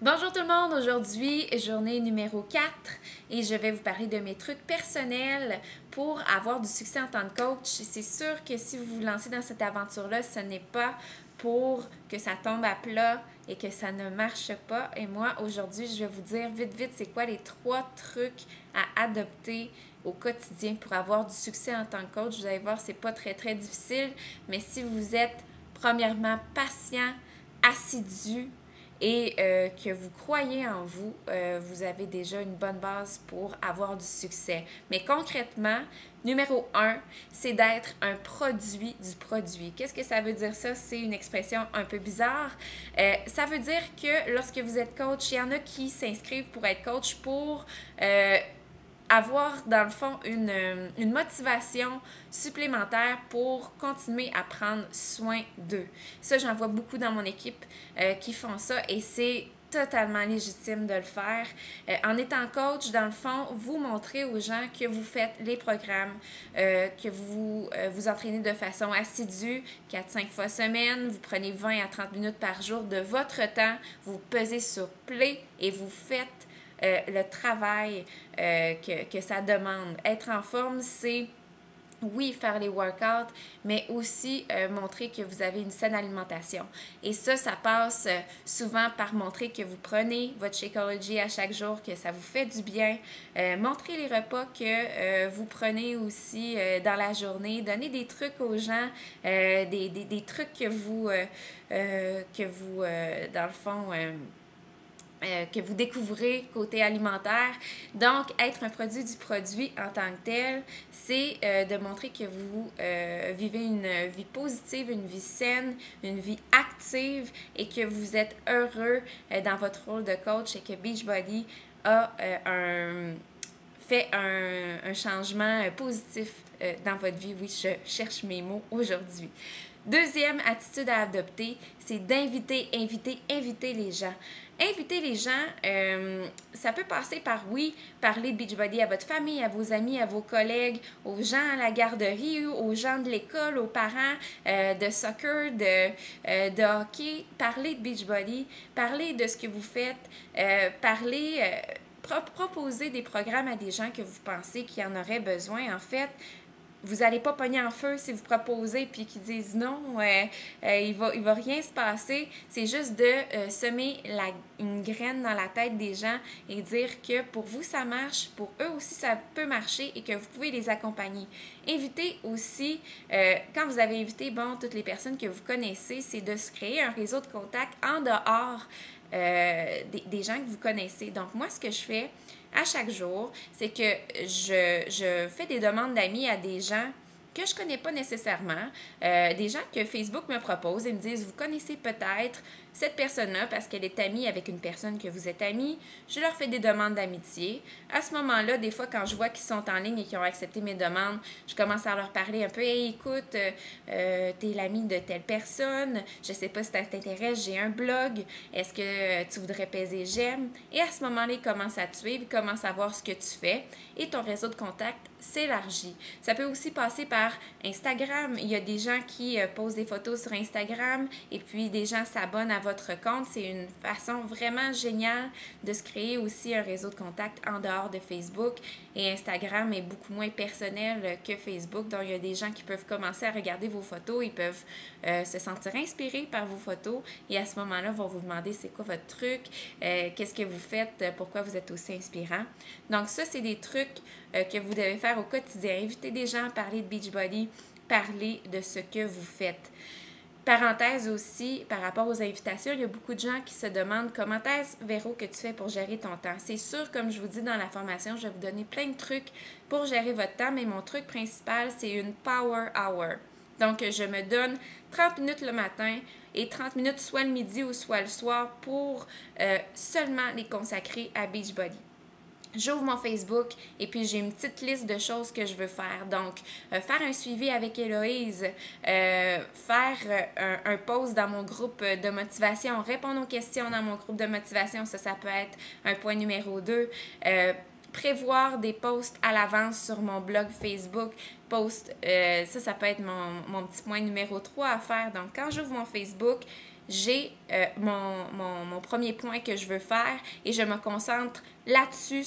Bonjour tout le monde, aujourd'hui journée numéro 4 et je vais vous parler de mes trucs personnels pour avoir du succès en tant que coach. C'est sûr que si vous vous lancez dans cette aventure-là, ce n'est pas pour que ça tombe à plat et que ça ne marche pas. Et moi, aujourd'hui, je vais vous dire vite, c'est quoi les 3 trucs à adopter au quotidien pour avoir du succès en tant que coach. Vous allez voir, c'est pas très difficile, mais si vous êtes premièrement patient, assidu, et que vous croyez en vous, vous avez déjà une bonne base pour avoir du succès. Mais concrètement, numéro 1, c'est d'être un produit du produit. Qu'est-ce que ça veut dire ça? C'est une expression un peu bizarre. Ça veut dire que lorsque vous êtes coach, il y en a qui s'inscrivent pour être coach pour avoir, dans le fond, une motivation supplémentaire pour continuer à prendre soin d'eux. Ça, j'en vois beaucoup dans mon équipe qui font ça et c'est totalement légitime de le faire. En étant coach, dans le fond, vous montrez aux gens que vous faites les programmes, que vous vous entraînez de façon assidue, 4-5 fois semaine, vous prenez 20 à 30 minutes par jour de votre temps, vous pesez sur play et vous faites le travail que ça demande. Être en forme, c'est oui, faire les workouts, mais aussi montrer que vous avez une saine alimentation. Et ça passe souvent par montrer que vous prenez votre Shakeology à chaque jour, que ça vous fait du bien. Montrer les repas que vous prenez aussi dans la journée. Donner des trucs aux gens, des trucs que vous dans le fond, que vous découvrez côté alimentaire. Donc, être un produit du produit en tant que tel, c'est de montrer que vous vivez une vie positive, une vie saine, une vie active et que vous êtes heureux dans votre rôle de coach et que Beachbody a fait un changement positif dans votre vie. Oui, je cherche mes mots aujourd'hui. Deuxième attitude à adopter, c'est d'inviter, inviter les gens. Inviter les gens, ça peut passer par, oui, parler de Beachbody à votre famille, à vos amis, à vos collègues, aux gens à la garderie, aux gens de l'école, aux parents de soccer, de hockey. Parler de Beachbody, parler de ce que vous faites, proposer des programmes à des gens que vous pensez qui en auraient besoin. En fait, vous n'allez pas pogner en feu si vous proposez puis qu'ils disent non, il va rien se passer. C'est juste de semer une graine dans la tête des gens et dire que pour vous ça marche, pour eux aussi ça peut marcher et que vous pouvez les accompagner. Invitez aussi, quand vous avez invité toutes les personnes que vous connaissez, c'est de se créer un réseau de contacts en dehors des gens que vous connaissez. Donc moi, ce que je fais à chaque jour, c'est que je fais des demandes d'amis à des gens que je ne connais pas nécessairement, des gens que Facebook me propose et me disent, vous connaissez peut-être cette personne-là parce qu'elle est amie avec une personne que vous êtes amie. Je leur fais des demandes d'amitié. À ce moment-là, des fois, quand je vois qu'ils sont en ligne et qu'ils ont accepté mes demandes, je commence à leur parler un peu. « Hey, écoute, t'es l'ami de telle personne, je sais pas si ça t'intéresse, j'ai un blog, est-ce que tu voudrais peser j'aime? » Et à ce moment-là, ils commencent à te suivre, ils commencent à voir ce que tu fais et ton réseau de contacts s'élargit. Ça peut aussi passer par Instagram. Il y a des gens qui posent des photos sur Instagram et puis des gens s'abonnent à votre compte. C'est une façon vraiment géniale de se créer aussi un réseau de contacts en dehors de Facebook. Et Instagram est beaucoup moins personnel que Facebook. Donc, il y a des gens qui peuvent commencer à regarder vos photos. Ils peuvent se sentir inspirés par vos photos. Et à ce moment-là, vont vous demander c'est quoi votre truc, qu'est-ce que vous faites, pourquoi vous êtes aussi inspirant. Donc, ça, c'est des trucs que vous devez faire au quotidien. Invitez des gens à parler de Beachbody, parler de ce que vous faites. Parenthèse aussi, par rapport aux invitations, il y a beaucoup de gens qui se demandent comment est-ce, Véro, que tu fais pour gérer ton temps. C'est sûr, comme je vous dis dans la formation, je vais vous donner plein de trucs pour gérer votre temps, mais mon truc principal, c'est une Power Hour. Donc, je me donne 30 minutes le matin et 30 minutes soit le midi ou soit le soir pour seulement les consacrer à Beachbody. J'ouvre mon Facebook et puis j'ai une petite liste de choses que je veux faire. Donc, faire un suivi avec Héloïse, faire un post dans mon groupe de motivation, répondre aux questions dans mon groupe de motivation, ça peut être un point numéro 2. Prévoir des posts à l'avance sur mon blog Facebook, ça peut être mon petit point numéro 3 à faire. Donc, quand j'ouvre mon Facebook, j'ai mon premier point que je veux faire et je me concentre là-dessus,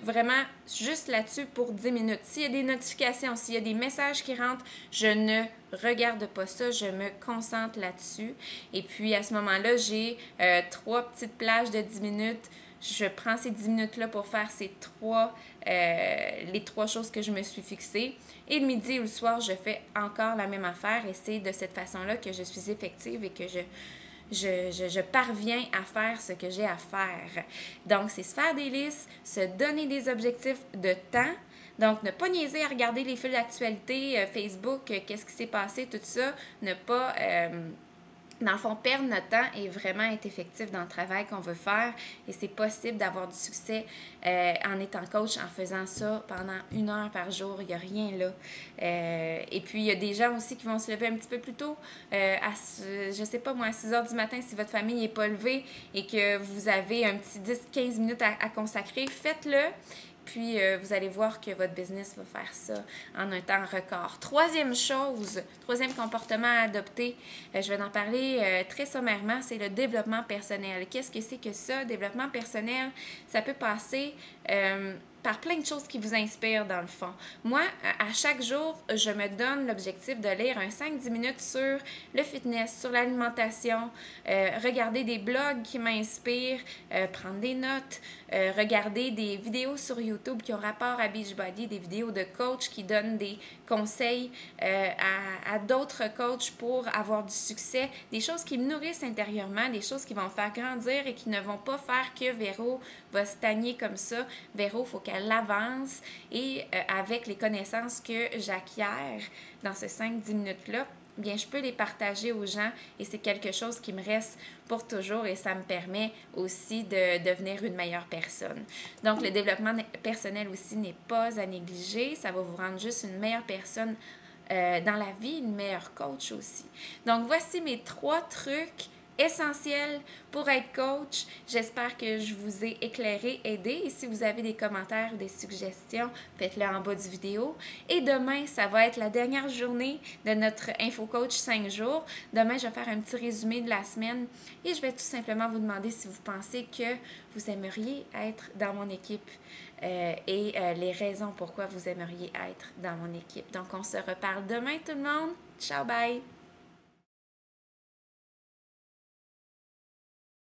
vraiment, juste là-dessus pour 10 minutes. S'il y a des notifications, s'il y a des messages qui rentrent, je ne regarde pas ça, je me concentre là-dessus. Et puis, à ce moment-là, j'ai 3 petites plages de 10 minutes. Je prends ces 10 minutes-là pour faire les 3 choses que je me suis fixées. Et le midi ou le soir, je fais encore la même affaire et c'est de cette façon-là que je suis effective et que je parviens à faire ce que j'ai à faire. Donc, c'est se faire des listes, se donner des objectifs de temps. Donc, ne pas niaiser à regarder les fils d'actualité, Facebook, qu'est-ce qui s'est passé, tout ça. Ne pas, dans le fond, perdre notre temps et vraiment être effectif dans le travail qu'on veut faire. Et c'est possible d'avoir du succès en étant coach, en faisant ça pendant 1 heure par jour. Il n'y a rien là. Et puis, il y a des gens aussi qui vont se lever un petit peu plus tôt, je sais pas moi, à 6 heures du matin, si votre famille n'est pas levée et que vous avez un petit 10-15 minutes à consacrer, faites-le. Puis, vous allez voir que votre business va faire ça en un temps record. Troisième comportement à adopter, je vais en parler très sommairement, c'est le développement personnel. Qu'est-ce que c'est que ça? Développement personnel, ça peut passer par plein de choses qui vous inspirent dans le fond. Moi, à chaque jour, je me donne l'objectif de lire un 5-10 minutes sur le fitness, sur l'alimentation, regarder des blogs qui m'inspirent, prendre des notes, regarder des vidéos sur YouTube qui ont rapport à Beachbody, des vidéos de coachs qui donnent des conseils à d'autres coachs pour avoir du succès, des choses qui me nourrissent intérieurement, des choses qui vont me faire grandir et qui ne vont pas faire que Véro va stagner comme ça. Véro, il faut qu'elle avance et avec les connaissances que j'acquiers dans ces 5-10 minutes-là, bien, je peux les partager aux gens et c'est quelque chose qui me reste pour toujours et ça me permet aussi de devenir une meilleure personne. Donc, le développement personnel aussi n'est pas à négliger. Ça va vous rendre juste une meilleure personne dans la vie, une meilleure coach aussi. Donc, voici mes 3 trucs essentiel pour être coach. J'espère que je vous ai éclairé, aidé. Et si vous avez des commentaires ou des suggestions, faites-le en bas du vidéo. Et demain, ça va être la dernière journée de notre InfoCoach 5 jours. Demain, je vais faire un petit résumé de la semaine et je vais tout simplement vous demander si vous pensez que vous aimeriez être dans mon équipe et les raisons pourquoi vous aimeriez être dans mon équipe. Donc, on se reparle demain tout le monde. Ciao, bye!